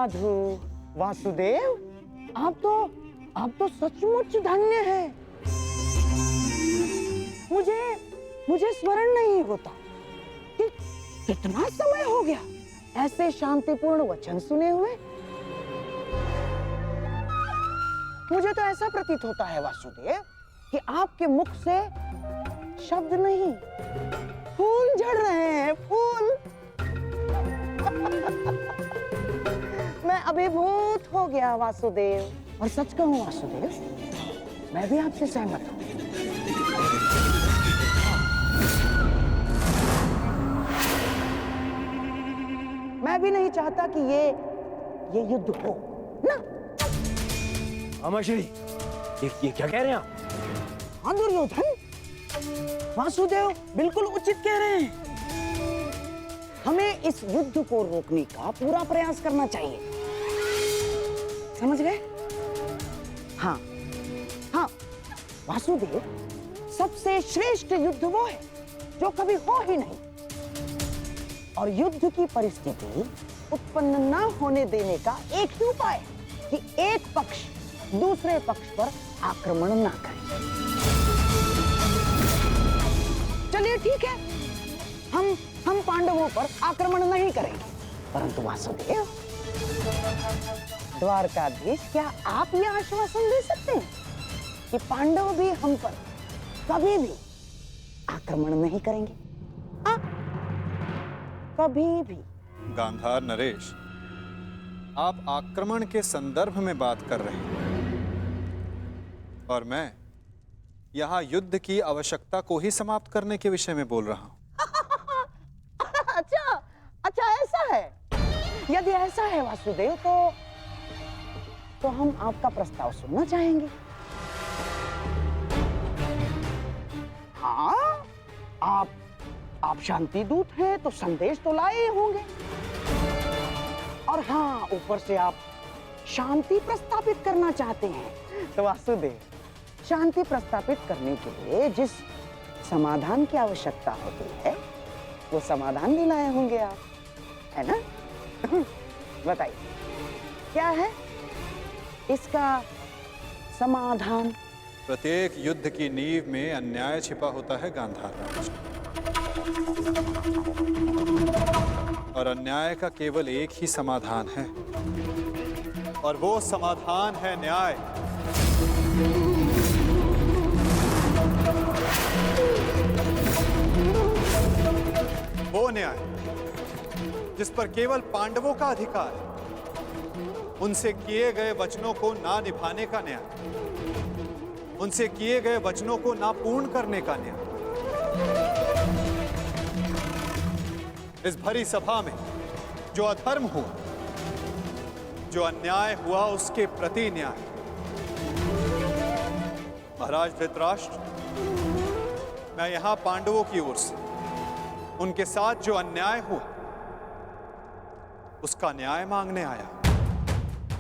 साधु वासुदेव, आप तो सचमुच धन्य हैं। मुझे स्मरण नहीं होता कि कितना समय हो गया ऐसे शांतिपूर्ण वचन सुने हुए। मुझे तो ऐसा प्रतीत होता है वासुदेव कि आपके मुख से शब्द नहीं, फूल झड़ रहे हैं, फूल। मैं अभिभूत हो गया वासुदेव। और सच कहूं वासुदेव, मैं भी आपसे सहमत हूं। मैं भी नहीं चाहता कि ये युद्ध हो ना। मामाश्री, ये क्या कह रहे हैं आप? हाँ दुर्योधन, वासुदेव बिल्कुल उचित कह रहे हैं। हमें इस युद्ध को रोकने का पूरा प्रयास करना चाहिए। समझ गए? हाँ हाँ वासुदेव, सबसे श्रेष्ठ युद्ध वो है जो कभी हो ही नहीं। और युद्ध की परिस्थिति उत्पन्न न होने देने का एक ही उपाय है कि एक पक्ष दूसरे पक्ष पर आक्रमण ना करे। चलिए ठीक है, हम पांडवों पर आक्रमण नहीं करेंगे, परंतु वासुदेव, द्वारकाधीश, क्या आप यह आश्वासन दे सकते हैं कि पांडव भी हम पर कभी भी आक्रमण नहीं करेंगे? हाँ, कभी भी। गांधार नरेश, आप आक्रमण के संदर्भ में बात कर रहे हैं और मैं यहाँ युद्ध की आवश्यकता को ही समाप्त करने के विषय में बोल रहा हूँ। अच्छा ऐसा है। यदि ऐसा है वासुदेव, तो हम आपका प्रस्ताव सुनना चाहेंगे। हाँ, आप शांति दूत हैं तो संदेश तो लाए होंगे। और हाँ, ऊपर से आप शांति प्रस्तापित करना चाहते हैं। तो वासुदेव, शांति प्रस्तापित करने के लिए जिस समाधान की आवश्यकता होती है वो समाधान भी लाए होंगे आप, है ना? बताइए क्या है इसका समाधान? प्रत्येक युद्ध की नींव में अन्याय छिपा होता है गांधार राज, और अन्याय का केवल एक ही समाधान है, और वो समाधान है न्याय। वो न्याय जिस पर केवल पांडवों का अधिकार है, उनसे किए गए वचनों को ना निभाने का न्याय, उनसे किए गए वचनों को ना पूर्ण करने का न्याय। इस भरी सभा में जो अधर्म हुआ, जो अन्याय हुआ, उसके प्रति न्याय। महाराज धृतराष्ट्र, मैं यहां पांडवों की ओर से उनके साथ जो अन्याय हुआ उसका न्याय मांगने आया।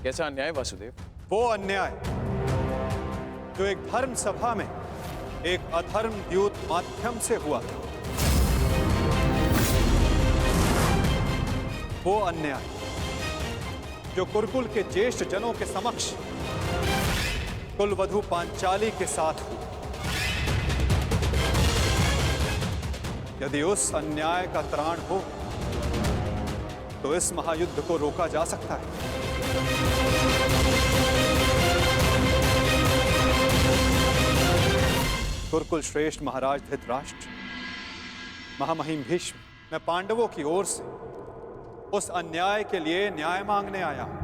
कैसा अन्याय वासुदेव? वो अन्याय जो एक धर्म सभा में एक अधर्म द्यूत माध्यम से हुआ था। वो अन्याय जो कुरुकुल के ज्येष्ठ जनों के समक्ष कुलवधू पांचाली के साथ हुआ। यदि उस अन्याय का त्राण हो तो इस महायुद्ध को रोका जा सकता है। कुरुकुल श्रेष्ठ महाराज धृतराष्ट्र, महामहिम भीष्म, मैं पांडवों की ओर से उस अन्याय के लिए न्याय मांगने आया हूं।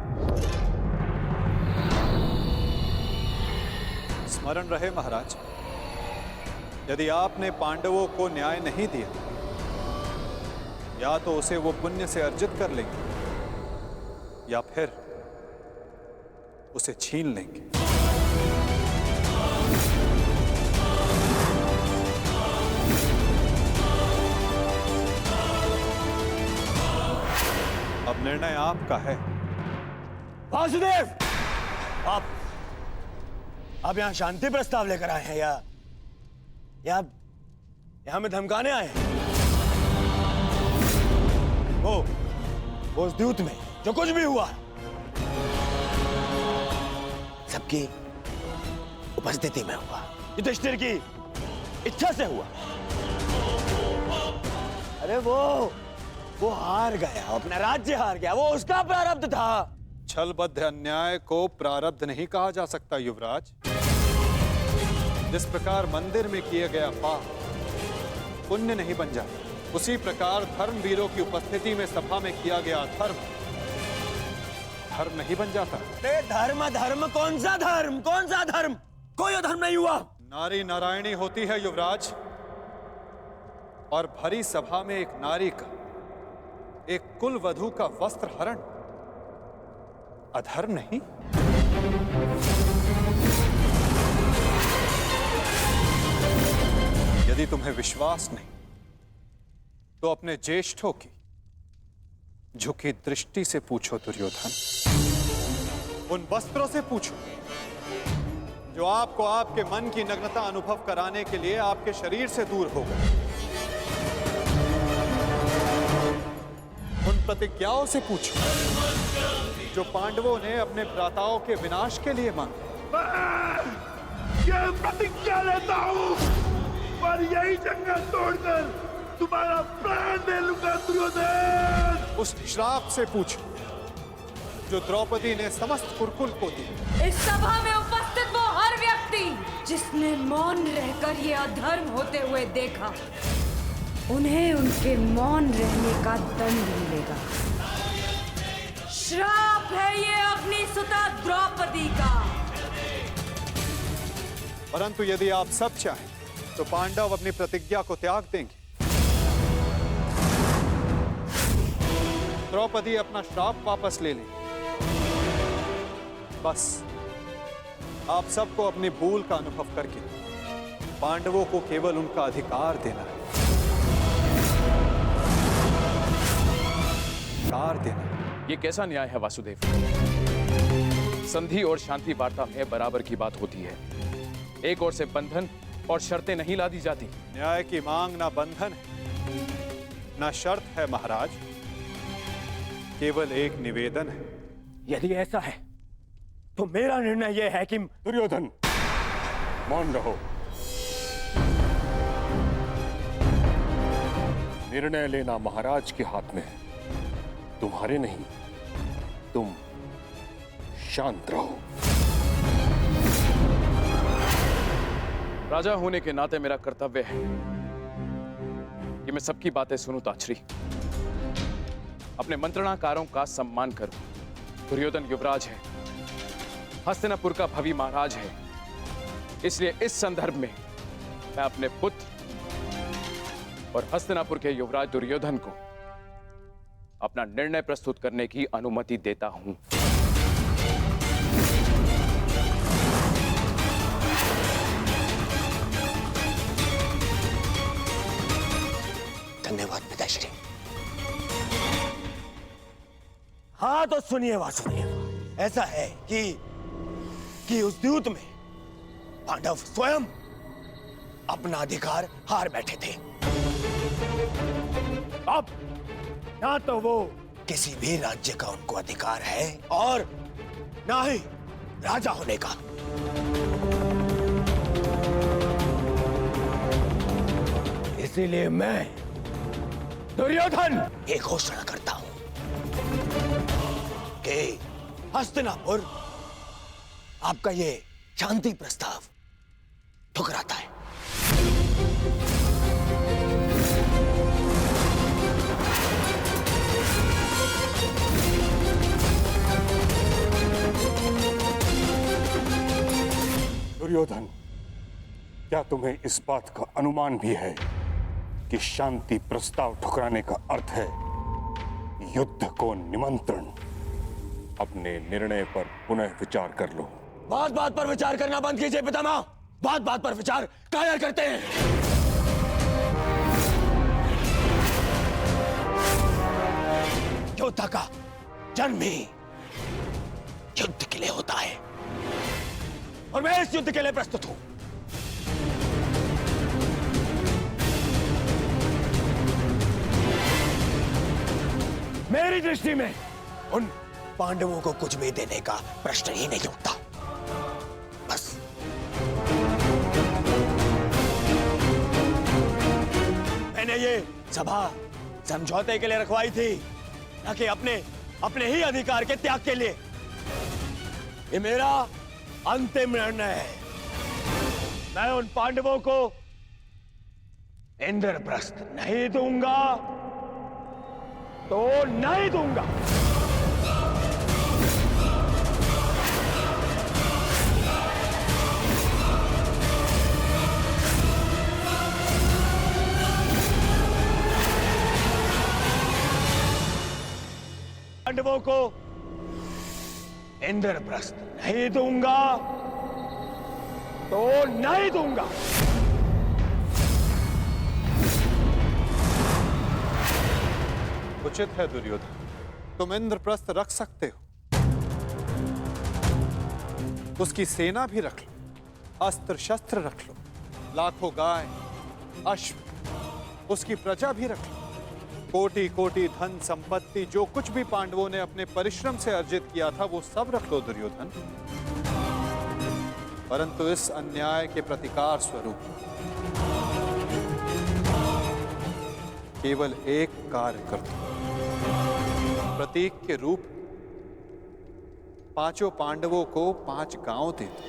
स्मरण रहे महाराज, यदि आपने पांडवों को न्याय नहीं दिया, या तो उसे वो पुण्य से अर्जित कर लेंगे या फिर उसे छीन लेंगे। अब निर्णय आपका है। वासुदेव, आप यहाँ शांति प्रस्ताव लेकर आए हैं या हमें धमकाने आए हैं? वो उस द्यूत में जो कुछ भी हुआ सबकी उपस्थिति में हुआ, युधिष्ठिर की इच्छा से हुआ। अरे वो हार गया, अपना राज्य हार गया, वो उसका प्रारब्ध था। छलबद्ध अन्याय को प्रारब्ध नहीं कहा जा सकता युवराज। जिस प्रकार मंदिर में किया गया पाप पुण्य नहीं बन जाता, उसी प्रकार धर्मवीरों की उपस्थिति में सभा में किया गया धर्म नहीं बन जाता। धर्म कौन सा धर्म, कौन सा धर्म? कोई धर्म नहीं हुआ। नारी नारायणी होती है युवराज, और भरी सभा में एक नारी का, एक कुल वधू का वस्त्र हरण अधर्म नहीं? यदि तुम्हें विश्वास नहीं तो अपने ज्येष्ठों की झुकी दृष्टि से पूछो दुर्योधन। उन वस्त्रों से पूछो जो आपको आपके मन की नग्नता अनुभव कराने के लिए आपके शरीर से दूर हो गए। उन प्रतिज्ञाओं से पूछो जो पांडवों ने अपने भ्राताओं के विनाश के लिए मांगे। मैं प्रतिज्ञा लेता हूं और यही जंगल तोड़कर तुम्हारा प्राण दे लूंगा दुर्योधन। उस श्राप से पूछो जो द्रौपदी ने समस्त कुरुकुल को दी। इस सभा में उपस्थित वो हर व्यक्ति जिसने मौन रहकर ये अधर्म होते हुए देखा, उन्हें उनके मौन रहने का दंड मिलेगा। श्राप है ये अग्निसुता द्रौपदी का। परंतु यदि आप सब चाहें तो पांडव अपनी प्रतिज्ञा को त्याग देंगे। द्रौपदी अपना श्राप वापस ले लेंगे। बस आप सबको अपनी भूल का अनुभव करके पांडवों को केवल उनका अधिकार देना है। अधिकार देना। ये कैसा न्याय है वासुदेव? संधि और शांति वार्ता में बराबर की बात होती है। एक ओर से बंधन और शर्तें नहीं ला दी जाती। न्याय की मांग ना बंधन है ना शर्त है महाराज, केवल एक निवेदन है। यदि ऐसा है तो मेरा निर्णय यह है कि दुर्योधन मौन रहो। निर्णय लेना महाराज के हाथ में है, तुम्हारे नहीं। तुम शांत रहो। राजा होने के नाते मेरा कर्तव्य है कि मैं सबकी बातें सुनूं ताछरी, अपने मंत्रणाकारों का सम्मान करूं। दुर्योधन युवराज है, हस्तिनापुर का भवी महाराज है, इसलिए इस संदर्भ में मैं अपने पुत्र और हस्तिनापुर के युवराज दुर्योधन को अपना निर्णय प्रस्तुत करने की अनुमति देता हूं। धन्यवाद पिताश्री। हाँ तो सुनिए वासुदेव, ऐसा है कि उस द्यूत में पांडव स्वयं अपना अधिकार हार बैठे थे। अब ना तो वो किसी भी राज्य का उनको अधिकार है और ना ही राजा होने का। इसीलिए मैं दुर्योधन ये घोषणा करता हूं कि हस्तिनापुर आपका ये शांति प्रस्ताव ठुकराता है। दुर्योधन, क्या तुम्हें इस बात का अनुमान भी है कि शांति प्रस्ताव ठुकराने का अर्थ है युद्ध को निमंत्रण? अपने निर्णय पर पुनः विचार कर लो। बात बात पर विचार करना बंद कीजिए पितामह। बात बात पर विचार कायर करते हैं। योद्धा का जन्म ही युद्ध के लिए होता है और मैं इस युद्ध के लिए प्रस्तुत हूं। मेरी दृष्टि में उन पांडवों को कुछ भी देने का प्रश्न ही नहीं उठता। मैंने ये सभा समझौते के लिए रखवाई थी, न कि अपने ही अधिकार के त्याग के लिए। ये मेरा अंतिम निर्णय है। मैं उन पांडवों को इंद्रप्रस्थ नहीं दूंगा तो नहीं दूंगा। पांडवों को इंद्रप्रस्थ नहीं दूंगा तो नहीं दूंगा। उचित है दुर्योधन, तुम इंद्रप्रस्थ रख सकते हो। उसकी सेना भी रख लो, अस्त्र शस्त्र रख लो, लाखों गाय अश्व, उसकी प्रजा भी रख लो, कोटि कोटि धन संपत्ति, जो कुछ भी पांडवों ने अपने परिश्रम से अर्जित किया था वो सब रख लो दुर्योधन। परंतु इस अन्याय के प्रतिकार स्वरूप केवल एक कार्य कर दो। प्रतीक के रूप पांचों पांडवों को 5 गांव दे दो।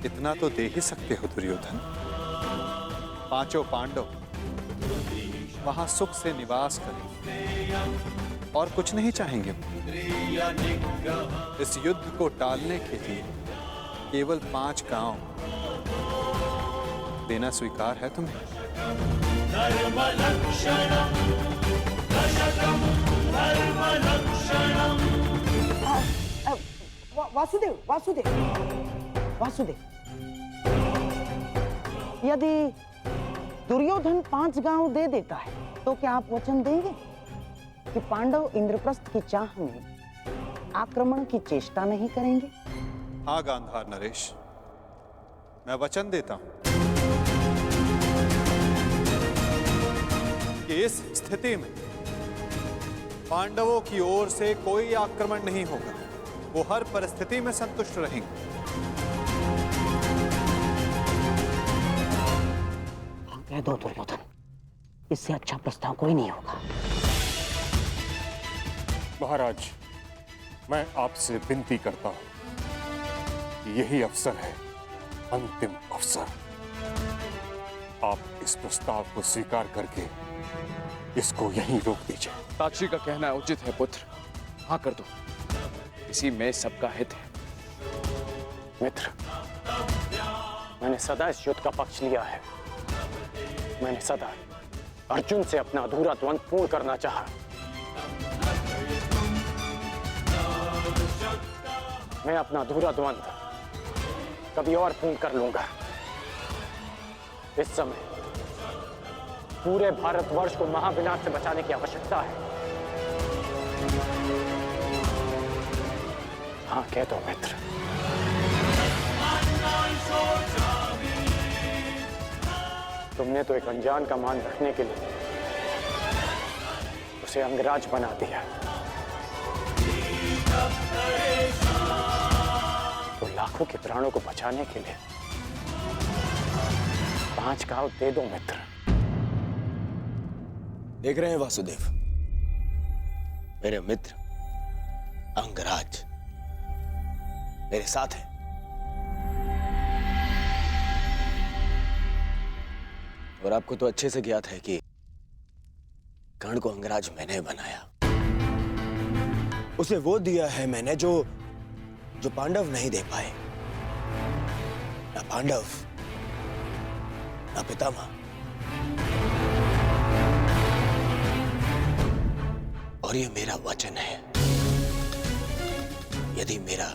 इतना तो दे ही सकते हो दुर्योधन। 5 पांडव वहां सुख से निवास करें और कुछ नहीं चाहेंगे। इस युद्ध को टालने के लिए केवल 5 गांव देना स्वीकार है तुम्हें? वासुदेव वासुदेव वासुदेव, यदि दुर्योधन 5 गांव दे देता है तो क्या आप वचन देंगे कि पांडव इंद्रप्रस्थ की चाह में आक्रमण की चेष्टा नहीं करेंगे? हाँ गांधार नरेश, मैं वचन देता हूं कि इस स्थिति में पांडवों की ओर से कोई आक्रमण नहीं होगा। वो हर परिस्थिति में संतुष्ट रहेंगे। कह दो दुर्योधन, इससे अच्छा प्रस्ताव कोई नहीं होगा। महाराज, मैं आपसे विनती करता हूं कि यही अवसर है, अंतिम अवसर। आप इस प्रस्ताव को स्वीकार करके इसको यहीं रोक दीजिए। ताक्षी का कहना उचित है पुत्र, हाँ कर दो, इसी में सबका हित है। मित्र, मैंने सदा इस युद्ध का पक्ष लिया है। मैंने सदा अर्जुन से अपना अधूरा द्वंद्व पूर्ण करना चाहा। मैं अपना अधूरा द्वंद्व कभी और पूर्ण कर लूंगा। इस समय पूरे भारतवर्ष को महाविनाश से बचाने की आवश्यकता है। हाँ कह दो मित्र। तुमने तो एक अनजान का मान रखने के लिए उसे अंगराज बना दिया, तो लाखों के प्राणों को बचाने के लिए 5 गांव दे दो मित्र। देख रहे हैं वासुदेव, मेरे मित्र अंगराज मेरे साथ है। और आपको तो अच्छे से ज्ञात है कि कर्ण को अंगराज मैंने बनाया। उसे वो दिया है मैंने जो पांडव नहीं दे पाए। ना पांडव, ना पितामह। और ये मेरा वचन है, यदि मेरा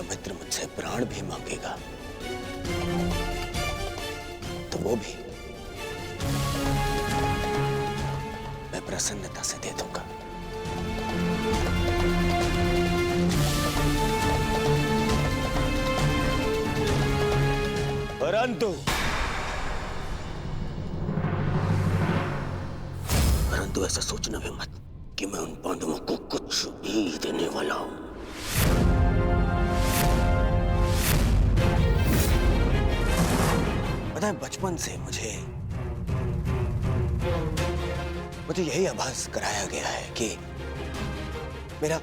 मित्र मुझसे प्राण भी मांगेगा तो वो भी मैं प्रसन्नता से दे दूंगा। ऐसा सोचना भी मत कि मैं उन पांडवों को कुछ भी देने वाला हूं। पता है, बचपन से मुझे यही आभास कराया गया है कि मेरा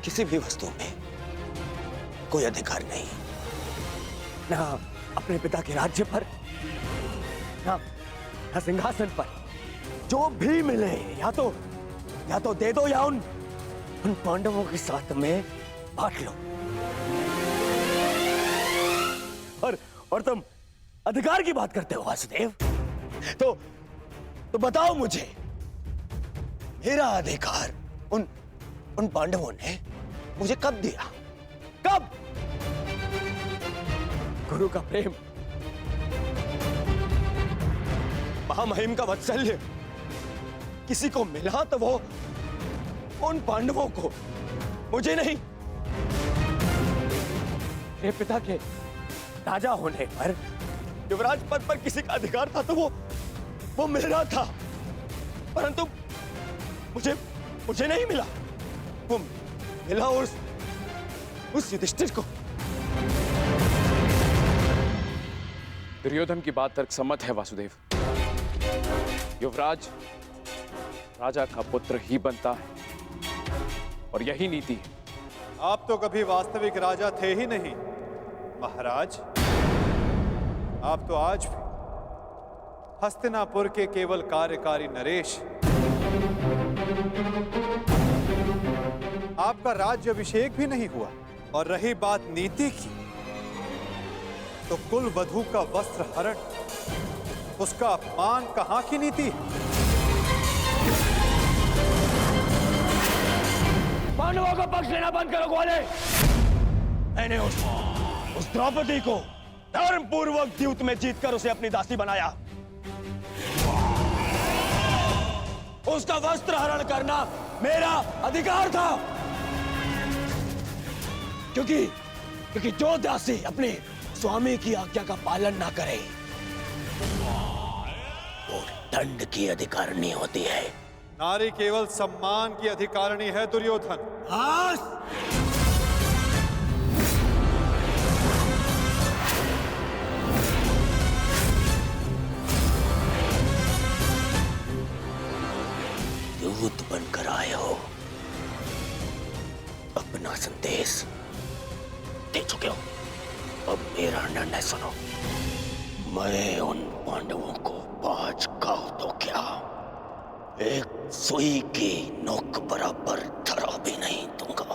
किसी भी वस्तु में कोई अधिकार नहीं, ना अपने पिता के राज्य पर, ना सिंहासन पर। जो भी मिले या तो दे दो या उन पांडवों के साथ में बांट लो। और तुम अधिकार की बात करते हो वासुदेव, तो बताओ मुझे, मेरा अधिकार उन पांडवों ने मुझे कब दिया? कब? गुरु का प्रेम, महामहिम का वात्सल्य किसी को मिला तो वो उन पांडवों को, मुझे नहीं। मेरे पिता के राजा होने पर युवराज पद पर किसी का अधिकार था तो वो मेरा था, परंतु मुझे नहीं मिला। वो मिला उस युधिष्ठिर को। दुर्योधन की बात तर्कसम्मत है वासुदेव। युवराज राजा का पुत्र ही बनता है और यही नीति है। आप तो कभी वास्तविक राजा थे ही नहीं महाराज। आप तो आज भी हस्तिनापुर के केवल कार्यकारी नरेश। आपका राज्य अभिषेक भी नहीं हुआ। और रही बात नीति की, तो कुल वधू का वस्त्र हरण, उसका अपमान कहां की नीति है? पांडवों का पक्ष लेना बंद करो ग्वाले। मैंने उस द्रौपदी को धर्मपूर्वक द्यूत में जीतकर उसे अपनी दासी बनाया। उसका वस्त्र हरण करना मेरा अधिकार था, क्योंकि जो दासी अपने स्वामी की आज्ञा का पालन ना करे वो दंड की अधिकारिणी होती है। नारी केवल सम्मान की अधिकारिणी है दुर्योधन। दूत बनकर आए हो, अपना संदेश दे चुके हो। अब मेरा निर्णय सुनो। मैं उन पांडवों को 5 गांव तो क्या, एक सुई की नोक बराबर धरा भी नहीं दूंगा।